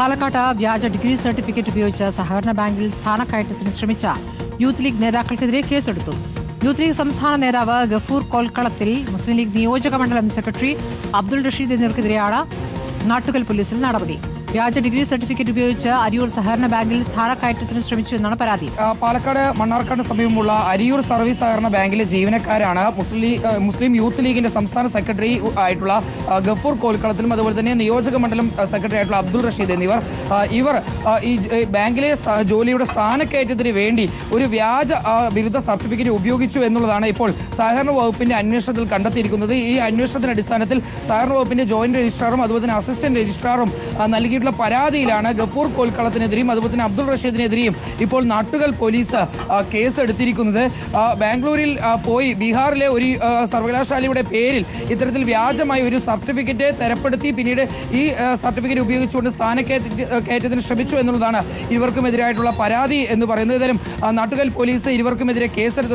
പാലക്കാട് വ്യാജ degree certificate ഉപയോഗിച്ച് സഹകരണ ബാങ്കിൽ സ്ഥാനക്കയറ്റത്തിന് ശ്രമിച്ച യൂത്ത് ലീഗ് നേതാക്കൾക്കെതിരെ കേസെടുത്തു. യൂത്ത് ലീഗ് സംസ്ഥാന നേതാവ് ഗഫൂർ കോൽക്കളത്തിൽ, മുസ്ലിം ലീഗ് നിയോജക മണ്ഡലം സെക്രട്ടറി അബ്ദുൾ റഷീദ് എന്നിവർക്കെതിരെയാണ് നാട്ടുകൽ പോലീസിൽ നടപടി. വ്യാജ ഡിഗ്രി സർട്ടിഫിക്കറ്റ് ഉപയോഗിച്ച് അരിയൂർ സഹകരണ ബാങ്കിൽ സ്ഥാനക്കയറ്റത്തിന് ശ്രമിച്ചു എന്നാണ് പരാതി. പാലക്കാട് മണ്ണാർക്കാട് സമീപമുള്ള അരിയൂർ സർവീസ് സഹകരണ ബാങ്കിലെ ജീവനക്കാരാണ് മുസ്ലിം യൂത്ത് ലീഗിന്റെ സംസ്ഥാന സെക്രട്ടറി ആയിട്ടുള്ള ഗഫൂർ കോൽക്കളത്തിലും അതുപോലെ തന്നെ നിയോജക മണ്ഡലം സെക്രട്ടറി ആയിട്ടുള്ള അബ്ദുൾ റഷീദ് എന്നിവർ ഈ ബാങ്കിലെ ജോലിയുടെ സ്ഥാനക്കയറ്റത്തിന് വേണ്ടി ഒരു വ്യാജ ബിരുദ സർട്ടിഫിക്കറ്റ് ഉപയോഗിച്ചു എന്നുള്ളതാണ് ഇപ്പോൾ സഹകരണ വകുപ്പിന്റെ അന്വേഷണത്തിൽ കണ്ടെത്തിയിരിക്കുന്നത്. ഈ അന്വേഷണത്തിന്റെ അടിസ്ഥാനത്തിൽ സഹകരണ വകുപ്പിന്റെ ജോയിന്റ് രജിസ്ട്രാറും അതുപോലെ തന്നെ അസിസ്റ്റന്റ് രജിസ്ട്രാറും നൽകി പരാതിയിലാണ് ഗഫൂർ കോൽക്കളത്തിനെതിരെയും അതുപോലെ തന്നെ അബ്ദുൾ റഷീദിനെതിരെയും ഇപ്പോൾ നാട്ടുകൽ പോലീസ് കേസ് എടുത്തിരിക്കുന്നത്. ബാംഗ്ലൂരിൽ പോയി ബീഹാറിലെ ഒരു സർവകലാശാലയുടെ പേരിൽ ഇത്തരത്തിൽ വ്യാജമായി ഒരു സർട്ടിഫിക്കറ്റ് തരപ്പെടുത്തി പിന്നീട് ഈ സർട്ടിഫിക്കറ്റ് ഉപയോഗിച്ചുകൊണ്ട് സ്ഥാനക്കയറ്റത്തിന് ശ്രമിച്ചു എന്നുള്ളതാണ് ഇരുവർക്കുമെതിരായിട്ടുള്ള പരാതി എന്ന് പറയുന്നത്. ഏതായാലും നാട്ടുകൽ പോലീസ് ഇരുവർക്കുമെതിരെ കേസെടുത്തു.